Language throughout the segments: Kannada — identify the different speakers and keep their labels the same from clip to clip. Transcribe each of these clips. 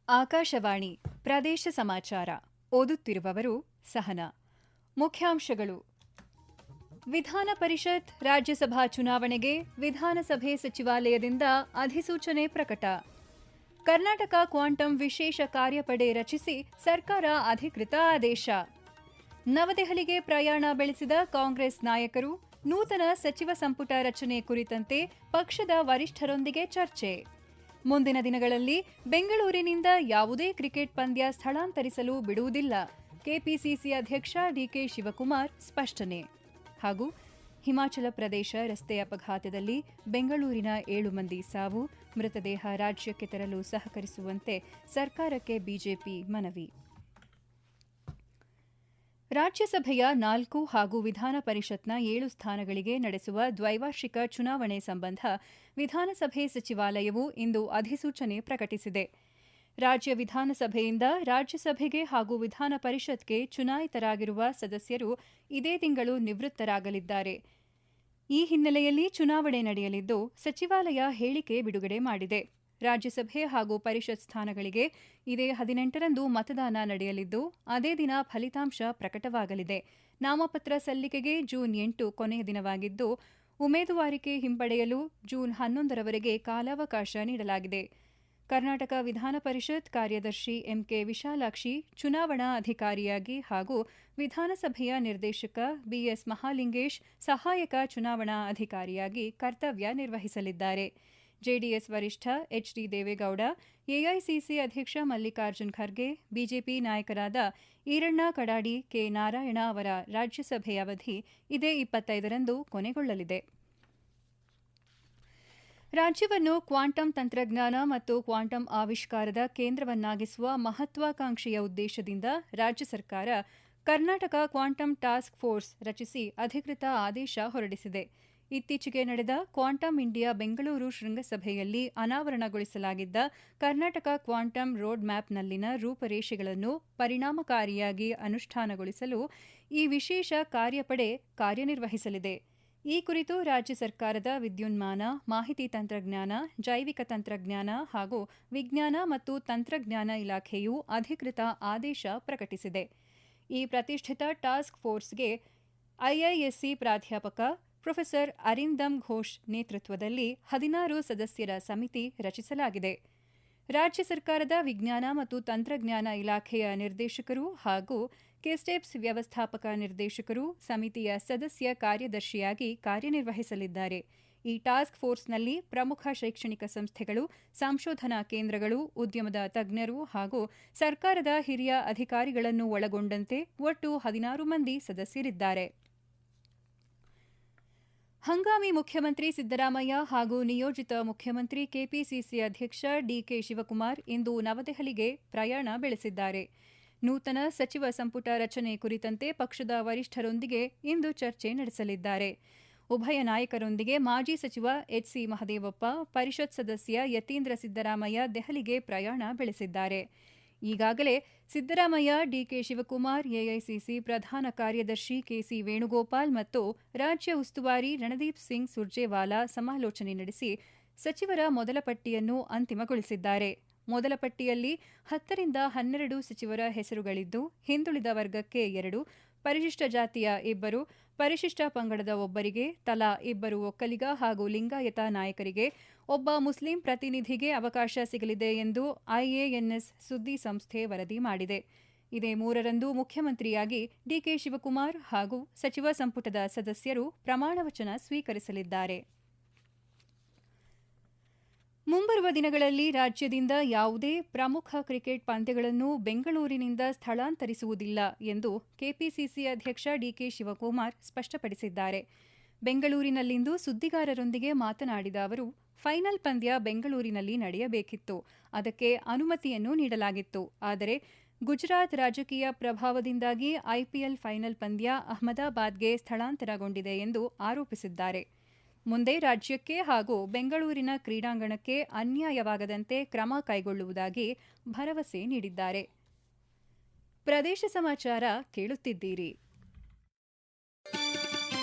Speaker 1: ಆಕಾಶವಾಣಿ ಪ್ರದೇಶ ಸಮಾಚಾರ ಓದುತ್ತಿರುವವರು ಸಹನಾ. ಮುಖ್ಯಾಂಶಗಳು. ವಿಧಾನ ಪರಿಷತ್, ರಾಜ್ಯಸಭಾ ಚುನಾವಣೆಗೆ ವಿಧಾನಸಭೆ ಸಚಿವಾಲಯದಿಂದ ಅಧಿಸೂಚನೆ ಪ್ರಕಟ. ಕರ್ನಾಟಕ ಕ್ವಾಂಟಮ್ ವಿಶೇಷ ಕಾರ್ಯಪಡೆ ರಚಿಸಿ ಸರ್ಕಾರ ಅಧಿಕೃತ ಆದೇಶ. ನವದೆಹಲಿಗೆ ಪ್ರಯಾಣ ಬೆಳೆಸಿದ ಕಾಂಗ್ರೆಸ್ ನಾಯಕರು, ನೂತನ ಸಚಿವ ಸಂಪುಟ ರಚನೆ ಕುರಿತಂತೆ ಪಕ್ಷದ ವರಿಷ್ಠರೊಂದಿಗೆ ಚರ್ಚೆ. ಮುಂದಿನ ದಿನಗಳಲ್ಲಿ ಬೆಂಗಳೂರಿನಿಂದ ಯಾವುದೇ ಕ್ರಿಕೆಟ್ ಪಂದ್ಯ ಸ್ಥಳಾಂತರಿಸಲು ಬಿಡುವುದಿಲ್ಲ, ಕೆಪಿಸಿಸಿ ಅಧ್ಯಕ್ಷ ಡಿಕೆ ಶಿವಕುಮಾರ್ ಸ್ಪಷ್ಟನೆ. ಹಾಗೂ ಹಿಮಾಚಲ ಪ್ರದೇಶ ರಸ್ತೆ ಅಪಘಾತದಲ್ಲಿ ಬೆಂಗಳೂರಿನ 7 ಮಂದಿ ಸಾವು, ಮೃತದೇಹ ರಾಜ್ಯಕ್ಕೆ ತರಲು ಸಹಕರಿಸುವಂತೆ ಸರ್ಕಾರಕ್ಕೆ ಬಿಜೆಪಿ ಮನವಿ. ರಾಜ್ಯಸಭೆಯ 4 ಹಾಗೂ ವಿಧಾನ ಪರಿಷತ್ನ 7 ಸ್ಥಾನಗಳಿಗೆ ನಡೆಸುವ ದ್ವೈವಾರ್ಷಿಕ ಚುನಾವಣೆ ಸಂಬಂಧ ವಿಧಾನಸಭೆ ಸಚಿವಾಲಯವು ಇಂದು ಅಧಿಸೂಚನೆ ಪ್ರಕಟಿಸಿದೆ. ರಾಜ್ಯ ವಿಧಾನಸಭೆಯಿಂದ ರಾಜ್ಯಸಭೆಗೆ ಹಾಗೂ ವಿಧಾನ ಪರಿಷತ್ಗೆ ಚುನಾಯಿತರಾಗಿರುವ ಸದಸ್ಯರು ಇದೇ ತಿಂಗಳು ನಿವೃತ್ತರಾಗಲಿದ್ದಾರೆ. ಈ ಹಿನ್ನೆಲೆಯಲ್ಲಿ ಚುನಾವಣೆ ನಡೆಯಲಿದ್ದು, ಸಚಿವಾಲಯ ಹೇಳಿಕೆ ಬಿಡುಗಡೆ ಮಾಡಿದೆ. ರಾಜ್ಯಸಭೆ ಹಾಗೂ ಪರಿಷತ್ ಸ್ಥಾನಗಳಿಗೆ ಇದೇ 18ರಂದು ಮತದಾನ ನಡೆಯಲಿದ್ದು, ಅದೇ ದಿನ ಫಲಿತಾಂಶ ಪ್ರಕಟವಾಗಲಿದೆ. ನಾಮಪತ್ರ ಸಲ್ಲಿಕೆಗೆ ಜೂನ್ 8 ಕೊನೆಯ ದಿನವಾಗಿದ್ದು, ಉಮೇದುವಾರಿಕೆ ಹಿಂಪಡೆಯಲು ಜೂನ್ 11ರವರೆಗೆ ಕಾಲಾವಕಾಶ ನೀಡಲಾಗಿದೆ. ಕರ್ನಾಟಕ ವಿಧಾನ ಪರಿಷತ್ ಕಾರ್ಯದರ್ಶಿ ಎಂಕೆ ವಿಶಾಲಾಕ್ಷಿ ಚುನಾವಣಾ ಅಧಿಕಾರಿಯಾಗಿ ಹಾಗೂ ವಿಧಾನಸಭೆಯ ನಿರ್ದೇಶಕ ಬಿಎಸ್ ಮಹಾಲಿಂಗೇಶ್ ಸಹಾಯಕ ಚುನಾವಣಾ ಅಧಿಕಾರಿಯಾಗಿ ಕರ್ತವ್ಯ ನಿರ್ವಹಿಸಲಿದ್ದಾರೆ. ಜೆಡಿಎಸ್ ವರಿಷ್ಠ ಎಚ್ಡಿ ದೇವೇಗೌಡ, ಎಐಸಿಸಿ ಅಧ್ಯಕ್ಷ ಮಲ್ಲಿಕಾರ್ಜುನ್ ಖರ್ಗೆ, ಬಿಜೆಪಿ ನಾಯಕರಾದ ಈರಣ್ಣ ಕಡಾಡಿ, ಕೆ ನಾರಾಯಣ ಅವರ ರಾಜ್ಯಸಭೆಯ ಅವಧಿ ಇದೇ 25ರಂದು ಕೊನೆಗೊಳ್ಳಲಿದೆ. ರಾಜ್ಯವನ್ನು ಕ್ವಾಂಟಮ್ ತಂತ್ರಜ್ಞಾನ ಮತ್ತು ಕ್ವಾಂಟಮ್ ಆವಿಷ್ಕಾರದ ಕೇಂದ್ರವನ್ನಾಗಿಸುವ ಮಹತ್ವಾಕಾಂಕ್ಷೆಯ ಉದ್ದೇಶದಿಂದ ರಾಜ್ಯ ಸರ್ಕಾರ ಕರ್ನಾಟಕ ಕ್ವಾಂಟಮ್ ಟಾಸ್ಕ್ ಫೋರ್ಸ್ ರಚಿಸಿ ಅಧಿಕೃತ ಆದೇಶ ಹೊರಡಿಸಿದೆ. ಇತ್ತೀಚೆಗೆ ನಡೆದ ಕ್ವಾಂಟಮ್ ಇಂಡಿಯಾ ಬೆಂಗಳೂರು ಶೃಂಗಸಭೆಯಲ್ಲಿ ಅನಾವರಣಗೊಳಿಸಲಾಗಿದ್ದ ಕರ್ನಾಟಕ ಕ್ವಾಂಟಮ್ ರೋಡ್ ಮ್ಯಾಪ್ನಲ್ಲಿನ ರೂಪರೇಷೆಗಳನ್ನು ಪರಿಣಾಮಕಾರಿಯಾಗಿ ಅನುಷ್ಠಾನಗೊಳಿಸಲು ಈ ವಿಶೇಷ ಕಾರ್ಯಪಡೆ ಕಾರ್ಯನಿರ್ವಹಿಸಲಿದೆ. ಈ ಕುರಿತು ರಾಜ್ಯ ಸರ್ಕಾರದ ವಿದ್ಯುನ್ಮಾನ, ಮಾಹಿತಿ ತಂತ್ರಜ್ಞಾನ, ಜೈವಿಕ ತಂತ್ರಜ್ಞಾನ ಹಾಗೂ ವಿಜ್ಞಾನ ಮತ್ತು ತಂತ್ರಜ್ಞಾನ ಇಲಾಖೆಯು ಅಧಿಕೃತ ಆದೇಶ ಪ್ರಕಟಿಸಿದೆ. ಈ ಪ್ರತಿಷ್ಠಿತ ಟಾಸ್ಕ್ ಫೋರ್ಸ್ಗೆ ಐಐಎಸ್ಸಿ ಪ್ರಾಧ್ಯಾಪಕ ಪ್ರೊಫೆಸರ್ ಅರಿಂದಮ್ ಘೋಷ್ ನೇತೃತ್ವದಲ್ಲಿ 16 ಸದಸ್ಯರ ಸಮಿತಿ ರಚಿಸಲಾಗಿದೆ. ರಾಜ್ಯ ಸರ್ಕಾರದ ವಿಜ್ಞಾನ ಮತ್ತು ತಂತ್ರಜ್ಞಾನ ಇಲಾಖೆಯ ನಿರ್ದೇಶಕರು ಹಾಗೂ ಕೆಸ್ಟೆಪ್ಸ್ ವ್ಯವಸ್ಥಾಪಕ ನಿರ್ದೇಶಕರು ಸಮಿತಿಯ ಸದಸ್ಯ ಕಾರ್ಯದರ್ಶಿಯಾಗಿ ಕಾರ್ಯನಿರ್ವಹಿಸಲಿದ್ದಾರೆ. ಈ ಟಾಸ್ಕ್ ಫೋರ್ಸ್ನಲ್ಲಿ ಪ್ರಮುಖ ಶೈಕ್ಷಣಿಕ ಸಂಸ್ಥೆಗಳು, ಸಂಶೋಧನಾ ಕೇಂದ್ರಗಳು, ಉದ್ಯಮದ ತಜ್ಞರು ಹಾಗೂ ಸರ್ಕಾರದ ಹಿರಿಯ ಅಧಿಕಾರಿಗಳನ್ನು ಒಳಗೊಂಡಂತೆ ಒಟ್ಟು 16 ಮಂದಿ ಸದಸ್ಯರಿದ್ದಾರೆ. ಹಂಗಾಮಿ ಮುಖ್ಯಮಂತ್ರಿ ಸಿದ್ದರಾಮಯ್ಯ ಹಾಗೂ ನಿಯೋಜಿತ ಮುಖ್ಯಮಂತ್ರಿ ಕೆಪಿಸಿಸಿ ಅಧ್ಯಕ್ಷ ಡಿಕೆ ಶಿವಕುಮಾರ್ ಇಂದು ನವದೆಹಲಿಗೆ ಪ್ರಯಾಣ ಬೆಳೆಸಿದ್ದಾರೆ. ನೂತನ ಸಚಿವ ಸಂಪುಟ ರಚನೆ ಕುರಿತಂತೆ ಪಕ್ಷದ ವರಿಷ್ಠರೊಂದಿಗೆ ಇಂದು ಚರ್ಚೆ ನಡೆಸಲಿದ್ದಾರೆ. ಉಭಯ ನಾಯಕರೊಂದಿಗೆ ಮಾಜಿ ಸಚಿವ ಎಚ್ಸಿ ಮಹದೇವಪ್ಪ, ಪರಿಷತ್ ಸದಸ್ಯ ಯತೀಂದ್ರ ಸಿದ್ದರಾಮಯ್ಯ ದೆಹಲಿಗೆ ಪ್ರಯಾಣ ಬೆಳೆಸಿದ್ದಾರೆ. ಈಗಾಗಲೇ ಸಿದ್ದರಾಮಯ್ಯ, ಡಿಕೆ ಶಿವಕುಮಾರ್, ಎಐಸಿಸಿ ಪ್ರಧಾನ ಕಾರ್ಯದರ್ಶಿ ಕೆಸಿ ವೇಣುಗೋಪಾಲ್ ಮತ್ತು ರಾಜ್ಯ ಉಸ್ತುವಾರಿ ರಣದೀಪ್ ಸಿಂಗ್ ಸುರ್ಜೇವಾಲಾ ಸಮಾಲೋಚನೆ ನಡೆಸಿ ಸಚಿವರ ಮೊದಲ ಪಟ್ಟಿಯನ್ನು ಅಂತಿಮಗೊಳಿಸಿದ್ದಾರೆ. ಮೊದಲ ಪಟ್ಟಿಯಲ್ಲಿ 10ರಿಂದ 12 ಸಚಿವರ ಹೆಸರುಗಳಿದ್ದು, ಹಿಂದುಳಿದ ವರ್ಗಕ್ಕೆ 2, ಪರಿಶಿಷ್ಟ ಜಾತಿಯ 2, ಪರಿಶಿಷ್ಟ ಪಂಗಡದ 1ರಿಗೆ, ತಲಾ 2 ಒಕ್ಕಲಿಗ ಹಾಗೂ ಲಿಂಗಾಯತ ನಾಯಕರಿಗೆ, ಒಬ್ಬ ಮುಸ್ಲಿಂ ಪ್ರತಿನಿಧಿಗೆ ಅವಕಾಶ ಸಿಗಲಿದೆ ಎಂದು ಐಎಎನ್ಎಸ್ ಸುದ್ದಿ ಸಂಸ್ಥೆ ವರದಿ ಮಾಡಿದೆ. ಇದೇ 3ರಂದು ಮುಖ್ಯಮಂತ್ರಿಯಾಗಿ ಡಿಕೆ ಶಿವಕುಮಾರ್ ಹಾಗೂ ಸಚಿವ ಸಂಪುಟದ ಸದಸ್ಯರು ಪ್ರಮಾಣವಚನ ಸ್ವೀಕರಿಸಲಿದ್ದಾರೆ. ಮುಂಬರುವ ದಿನಗಳಲ್ಲಿ ರಾಜ್ಯದಿಂದ ಯಾವುದೇ ಪ್ರಮುಖ ಕ್ರಿಕೆಟ್ ಪಂದ್ಯಗಳನ್ನು ಬೆಂಗಳೂರಿನಿಂದ ಸ್ಥಳಾಂತರಿಸುವುದಿಲ್ಲ ಎಂದು ಕೆಪಿಸಿಸಿ ಅಧ್ಯಕ್ಷ ಡಿಕೆ ಶಿವಕುಮಾರ್ ಸ್ಪಷ್ಟಪಡಿಸಿದ್ದಾರೆ. ಬೆಂಗಳೂರಿನಲ್ಲಿಂದು ಸುದ್ದಿಗಾರರೊಂದಿಗೆ ಮಾತನಾಡಿದ ಅವರು, ಫೈನಲ್ ಪಂದ್ಯ ಬೆಂಗಳೂರಿನಲ್ಲಿ ನಡೆಯಬೇಕಿತ್ತು. ಅದಕ್ಕೆ ಅನುಮತಿಯನ್ನು ನೀಡಲಾಗಿತ್ತು. ಆದರೆ ಗುಜರಾತ್ ರಾಜಕೀಯ ಪ್ರಭಾವದಿಂದಾಗಿ ಐಪಿಎಲ್ ಫೈನಲ್ ಪಂದ್ಯ ಅಹಮದಾಬಾದ್ಗೆ ಸ್ಥಳಾಂತರಗೊಂಡಿದೆ ಎಂದು ಆರೋಪಿಸಿದ್ದಾರೆ. ಮುಂದೆ ರಾಜ್ಯಕ್ಕೆ ಹಾಗೂ ಬೆಂಗಳೂರಿನ ಕ್ರೀಡಾಂಗಣಕ್ಕೆ ಅನ್ಯಾಯವಾಗದಂತೆ ಕ್ರಮ ಕೈಗೊಳ್ಳುವುದಾಗಿ ಭರವಸೆ ನೀಡಿದ್ದಾರೆ. ಪ್ರದೇಶ ಸಮಾಚಾರ ಕೇಳುತ್ತಿದ್ದೀರಿ.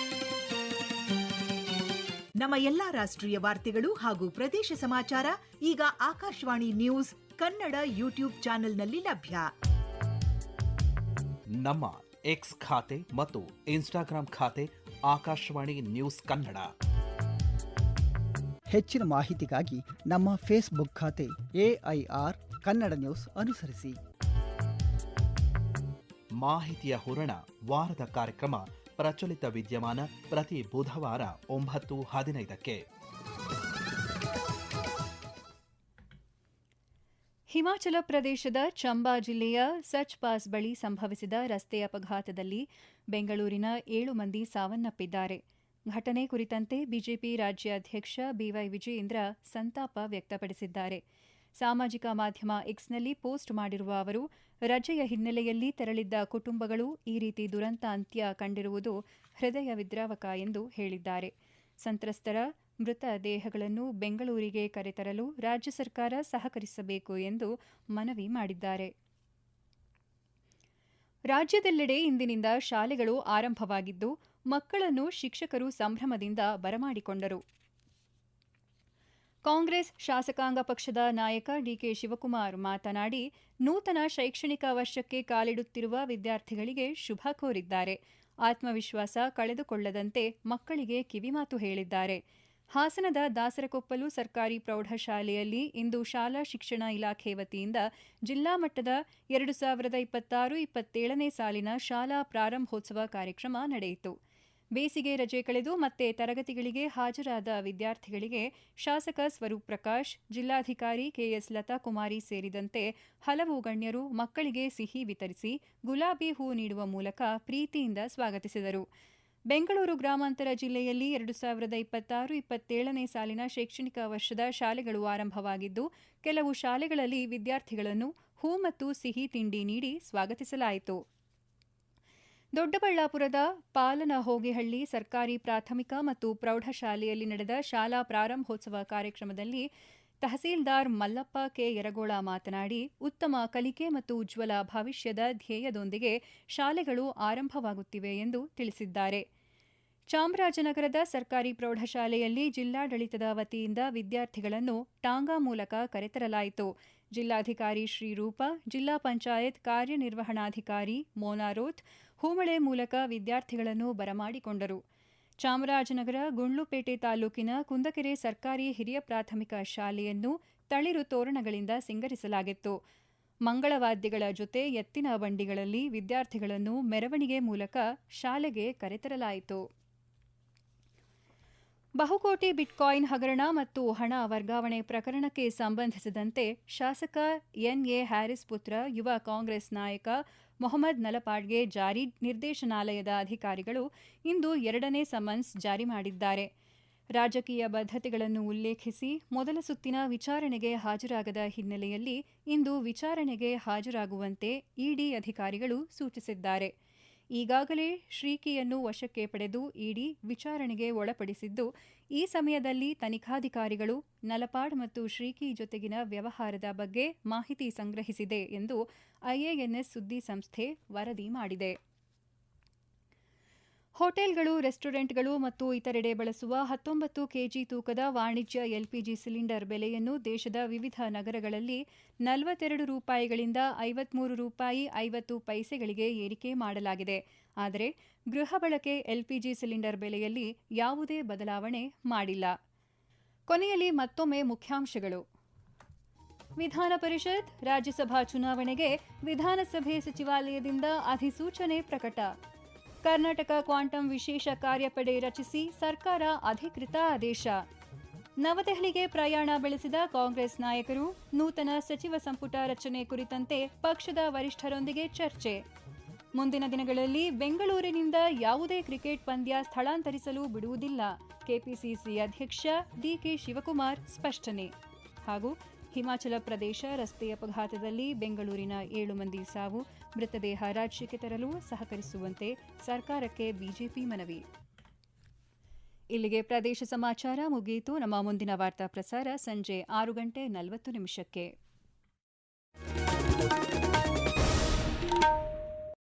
Speaker 2: ನಮ್ಮ ಎಲ್ಲಾ ರಾಷ್ಟ್ರೀಯ ವಾರ್ತೆಗಳು ಹಾಗೂ ಪ್ರದೇಶ ಸಮಾಚಾರ ಈಗ ಆಕಾಶವಾಣಿ ನ್ಯೂಸ್ ಕನ್ನಡ ಯೂಟ್ಯೂಬ್ ಚಾನೆಲ್ನಲ್ಲಿ ಲಭ್ಯ.
Speaker 3: ನಮ್ಮ ಎಕ್ಸ್ ಖಾತೆ ಮತ್ತು ಇನ್ಸ್ಟಾಗ್ರಾಂ ಖಾತೆ ಆಕಾಶವಾಣಿ ನ್ಯೂಸ್ ಕನ್ನಡ.
Speaker 4: ಹೆಚ್ಚಿನ ಮಾಹಿತಿಗಾಗಿ ನಮ್ಮ ಫೇಸ್ಬುಕ್ ಖಾತೆ AIR ಕನ್ನಡ ನ್ಯೂಸ್ ಅನುಸರಿಸಿ.
Speaker 3: ಮಾಹಿತಿಯ ಹೂರಣ ವಾರದ ಕಾರ್ಯಕ್ರಮ ಪ್ರಚಲಿತ ವಿದ್ಯಮಾನ ಪ್ರತಿ ಬುಧವಾರ 9:15ಕ್ಕೆ.
Speaker 1: ಹಿಮಾಚಲ ಪ್ರದೇಶದ ಚಂಬಾ ಜಿಲ್ಲೆಯ ಸಚ್ ಪಾಸ್ ಬಳಿ ಸಂಭವಿಸಿದ ರಸ್ತೆ ಅಪಘಾತದಲ್ಲಿ ಬೆಂಗಳೂರಿನ 7 ಮಂದಿ ಸಾವನ್ನಪ್ಪಿದ್ದಾರೆ. ಘಟನೆ ಕುರಿತಂತೆ ಬಿಜೆಪಿ ರಾಜ್ಯಾಧ್ಯಕ್ಷ BY ವಿಜಯೇಂದ್ರ ಸಂತಾಪ ವ್ಯಕ್ತಪಡಿಸಿದ್ದಾರೆ. ಸಾಮಾಜಿಕ ಮಾಧ್ಯಮ ಎಕ್ಸ್ನಲ್ಲಿ ಪೋಸ್ಟ್ ಮಾಡಿರುವ ಅವರು, ರಜೆಯ ಹಿನ್ನೆಲೆಯಲ್ಲಿ ತೆರಳಿದ್ದ ಕುಟುಂಬಗಳು ಈ ರೀತಿ ದುರಂತ ಅಂತ್ಯ ಕಂಡಿರುವುದು ಹೃದಯ ವಿದ್ರಾವಕ ಎಂದು ಹೇಳಿದ್ದಾರೆ. ಸಂತ್ರಸ್ತರ ಮೃತ ದೇಹಗಳನ್ನು ಬೆಂಗಳೂರಿಗೆ ಕರೆತರಲು ರಾಜ್ಯ ಸರ್ಕಾರ ಸಹಕರಿಸಬೇಕು ಎಂದು ಮನವಿ ಮಾಡಿದ್ದಾರೆ. ರಾಜ್ಯದೆಲ್ಲೆಡೆ ಇಂದಿನಿಂದ ಶಾಲೆಗಳು ಆರಂಭವಾಗಿದ್ದು, ಮಕ್ಕಳನ್ನು ಶಿಕ್ಷಕರು ಸಂಭ್ರಮದಿಂದ ಬರಮಾಡಿಕೊಂಡರು. ಕಾಂಗ್ರೆಸ್ ಶಾಸಕಾಂಗ ಪಕ್ಷದ ನಾಯಕ DK ಶಿವಕುಮಾರ್ ಮಾತನಾಡಿ, ನೂತನ ಶೈಕ್ಷಣಿಕ ವರ್ಷಕ್ಕೆ ಕಾಲಿಡುತ್ತಿರುವ ವಿದ್ಯಾರ್ಥಿಗಳಿಗೆ ಶುಭ ಕೋರಿದ್ದಾರೆ. ಆತ್ಮವಿಶ್ವಾಸ ಕಳೆದುಕೊಳ್ಳದಂತೆ ಮಕ್ಕಳಿಗೆ ಕಿವಿಮಾತು ಹೇಳಿದ್ದಾರೆ. ಹಾಸನದ ದಾಸರಕೊಪ್ಪಲು ಸರ್ಕಾರಿ ಪ್ರೌಢಶಾಲೆಯಲ್ಲಿ ಇಂದು ಶಾಲಾ ಶಿಕ್ಷಣ ಇಲಾಖೆ ವತಿಯಿಂದ ಜಿಲ್ಲಾ ಮಟ್ಟದ 2026-27ನೇ ಸಾಲಿನ ಶಾಲಾ ಪ್ರಾರಂಭೋತ್ಸವ ಕಾರ್ಯಕ್ರಮ ನಡೆಯಿತು. ಬೇಸಿಗೆ ರಜೆ ಕಳೆದು ಮತ್ತೆ ತರಗತಿಗಳಿಗೆ ಹಾಜರಾದ ವಿದ್ಯಾರ್ಥಿಗಳಿಗೆ ಶಾಸಕ ಸ್ವರೂಪ್ ಪ್ರಕಾಶ್, ಜಿಲ್ಲಾಧಿಕಾರಿ KS ಲತಾಕುಮಾರಿ ಸೇರಿದಂತೆ ಹಲವು ಗಣ್ಯರು ಮಕ್ಕಳಿಗೆ ಸಿಹಿ ವಿತರಿಸಿ ಗುಲಾಬಿ ಹೂ ನೀಡುವ ಮೂಲಕ ಪ್ರೀತಿಯಿಂದ ಸ್ವಾಗತಿಸಿದರು. ಬೆಂಗಳೂರು ಗ್ರಾಮಾಂತರ ಜಿಲ್ಲೆಯಲ್ಲಿ 2026-27ನೇ ಸಾಲಿನ ಶೈಕ್ಷಣಿಕ ವರ್ಷದ ಶಾಲೆಗಳು ಆರಂಭವಾಗಿದ್ದು, ಕೆಲವು ಶಾಲೆಗಳಲ್ಲಿ ವಿದ್ಯಾರ್ಥಿಗಳನ್ನು ಹೂ ಮತ್ತು ಸಿಹಿ ತಿಂಡಿ ನೀಡಿ ಸ್ವಾಗತಿಸಲಾಯಿತು. ದೊಡ್ಡಬಳ್ಳಾಪುರದ ಪಾಲನಹೋಗೆಹಳ್ಳಿ ಸರ್ಕಾರಿ ಪ್ರಾಥಮಿಕ ಮತ್ತು ಪ್ರೌಢಶಾಲೆಯಲ್ಲಿ ನಡೆದ ಶಾಲಾ ಪ್ರಾರಂಭೋತ್ಸವ ಕಾರ್ಯಕ್ರಮದಲ್ಲಿ ತಹಸೀಲ್ದಾರ್ ಮಲ್ಲಪ್ಪ K. ಯರಗೋಳ ಮಾತನಾಡಿ, ಉತ್ತಮ ಕಲಿಕೆ ಮತ್ತು ಉಜ್ವಲ ಭವಿಷ್ಯದ ಧ್ಯೇಯದೊಂದಿಗೆ ಶಾಲೆಗಳು ಆರಂಭವಾಗುತ್ತಿವೆ ಎಂದು ತಿಳಿಸಿದ್ದಾರೆ. ಚಾಮರಾಜನಗರದ ಸರ್ಕಾರಿ ಪ್ರೌಢಶಾಲೆಯಲ್ಲಿ ಜಿಲ್ಲಾಡಳಿತದ ವತಿಯಿಂದ ವಿದ್ಯಾರ್ಥಿಗಳನ್ನು ಟಾಂಗಾ ಮೂಲಕ ಕರೆತರಲಾಯಿತು. ಜಿಲ್ಲಾಧಿಕಾರಿ ಶ್ರೀರೂಪ, ಜಿಲ್ಲಾ ಪಂಚಾಯತ್ ಕಾರ್ಯನಿರ್ವಹಣಾಧಿಕಾರಿ ಮೋನಾರೋತ್ ಹೂಮಳೆ ಮೂಲಕ ವಿದ್ಯಾರ್ಥಿಗಳನ್ನು ಬರಮಾಡಿಕೊಂಡರು. ಚಾಮರಾಜನಗರ ಗುಂಡ್ಲುಪೇಟೆ ತಾಲೂಕಿನ ಕುಂದಕೆರೆ ಸರ್ಕಾರಿ ಹಿರಿಯ ಪ್ರಾಥಮಿಕ ಶಾಲೆಯನ್ನು ತಳಿರು ತೋರಣಗಳಿಂದ ಸಿಂಗರಿಸಲಾಗಿತ್ತು. ಮಂಗಳವಾದ್ಯಗಳ ಜೊತೆ ಎತ್ತಿನ ಬಂಡಿಗಳಲ್ಲಿ ವಿದ್ಯಾರ್ಥಿಗಳನ್ನು ಮೆರವಣಿಗೆ ಮೂಲಕ ಶಾಲೆಗೆ ಕರೆತರಲಾಯಿತು. ಬಹುಕೋಟಿ ಬಿಟ್ಕಾಯಿನ್ ಹಗರಣ ಮತ್ತು ಹಣ ವರ್ಗಾವಣೆ ಪ್ರಕರಣಕ್ಕೆ ಸಂಬಂಧಿಸಿದಂತೆ ಶಾಸಕ NA ಹ್ಯಾರಿಸ್ ಪುತ್ರ ಯುವ ಕಾಂಗ್ರೆಸ್ ನಾಯಕ ಮೊಹಮ್ಮದ್ ನಲಪಾಡ್ಗೆ ಜಾರಿ ನಿರ್ದೇಶನಾಲಯದ ಅಧಿಕಾರಿಗಳು ಇಂದು 2ನೇ ಸಮನ್ಸ್ ಜಾರಿ ಮಾಡಿದ್ದಾರೆ. ರಾಜಕೀಯ ಬದ್ಧತೆಗಳನ್ನು ಉಲ್ಲೇಖಿಸಿ ಮೊದಲ ಸುತ್ತಿನ ವಿಚಾರಣೆಗೆ ಹಾಜರಾಗದ ಹಿನ್ನೆಲೆಯಲ್ಲಿ ಇಂದು ವಿಚಾರಣೆಗೆ ಹಾಜರಾಗುವಂತೆ ಇಡಿ ಅಧಿಕಾರಿಗಳು ಸೂಚಿಸಿದ್ದಾರೆ. ಈಗಾಗಲೇ ಶ್ರೀಕಿಯನ್ನು ವಶಕ್ಕೆ ಪಡೆದು ಇಡಿ ವಿಚಾರಣೆಗೆ ಒಳಪಡಿಸಿದ್ದು, ಈ ಸಮಯದಲ್ಲಿ ತನಿಖಾಧಿಕಾರಿಗಳು ನಲಪಾಡ್ ಮತ್ತು ಶ್ರೀಕಿ ಜೊತೆಗಿನ ವ್ಯವಹಾರದ ಬಗ್ಗೆ ಮಾಹಿತಿ ಸಂಗ್ರಹಿಸಿದೆ ಎಂದು IANS ಸುದ್ದಿ ಸಂಸ್ಥೆ ವರದಿ ಮಾಡಿದೆ. ಹೋಟೆಲ್ಗಳು, ರೆಸ್ಟೋರೆಂಟ್ಗಳು ಮತ್ತು ಇತರೆಡೆ ಬಳಸುವ 19 ಕೆಜಿ ತೂಕದ ವಾಣಿಜ್ಯ LPG ಸಿಲಿಂಡರ್ ಬೆಲೆಯನ್ನು ದೇಶದ ವಿವಿಧ ನಗರಗಳಲ್ಲಿ 42 ರೂಪಾಯಿಗಳಿಂದ 53 ರೂಪಾಯಿ 50 ಪೈಸೆಗಳಿಗೆ ಏರಿಕೆ ಮಾಡಲಾಗಿದೆ. ಆದರೆ ಗೃಹ ಬಳಕೆ LPG ಸಿಲಿಂಡರ್ ಬೆಲೆಯಲ್ಲಿ ಯಾವುದೇ ಬದಲಾವಣೆ ಮಾಡಿಲ್ಲ. ಕೊನೆಯಲ್ಲಿ ಮತ್ತೊಮ್ಮೆ ಮುಖ್ಯಾಂಶಗಳು. ವಿಧಾನ ಪರಿಷತ್, ರಾಜ್ಯಸಭಾ ಚುನಾವಣೆಗೆ ವಿಧಾನಸಭೆ ಸಚಿವಾಲಯದಿಂದ ಅಧಿಸೂಚನೆ ಪ್ರಕಟ. ಕರ್ನಾಟಕ ಕ್ವಾಂಟಮ್ ವಿಶೇಷ ಕಾರ್ಯಪಡೆ ರಚಿಸಿ ಸರ್ಕಾರ ಅಧಿಕೃತ ಆದೇಶ. ನವದೆಹಲಿಗೆ ಪ್ರಯಾಣ ಬೆಳೆಸಿದ ಕಾಂಗ್ರೆಸ್ ನಾಯಕರು, ನೂತನ ಸಚಿವ ಸಂಪುಟ ರಚನೆ ಕುರಿತಂತೆ ಪಕ್ಷದ ವರಿಷ್ಠರೊಂದಿಗೆ ಚರ್ಚೆ. ಮುಂದಿನ ದಿನಗಳಲ್ಲಿ ಬೆಂಗಳೂರಿನಿಂದ ಯಾವುದೇ ಕ್ರಿಕೆಟ್ ಪಂದ್ಯ ಸ್ಥಳಾಂತರಿಸಲು ಬಿಡುವುದಿಲ್ಲ, ಕೆಪಿಸಿಸಿ ಅಧ್ಯಕ್ಷ DK ಶಿವಕುಮಾರ್ ಸ್ಪಷ್ಟನೆ. ಹಾಗೂ ಹಿಮಾಚಲ ಪ್ರದೇಶ ರಸ್ತೆ ಅಪಘಾತದಲ್ಲಿ ಬೆಂಗಳೂರಿನ 7 ಮಂದಿ ಸಾವು, ಮೃತದೇಹ ರಾಜ್ಯಕ್ಕೆ ತರಲು ಸಹಕರಿಸುವಂತೆ ಸರ್ಕಾರಕ್ಕೆ ಬಿಜೆಪಿ ಮನವಿ. ಇಲ್ಲಿಗೆ ಪ್ರದೇಶ ಸಮಾಚಾರ ಮುಗಿಯಿತು. ನಮ್ಮ ಮುಂದಿನ ವಾರ್ತಾ ಪ್ರಸಾರ ಸಂಜೆ 6:40 ನಿಮಿಷಕ್ಕೆ.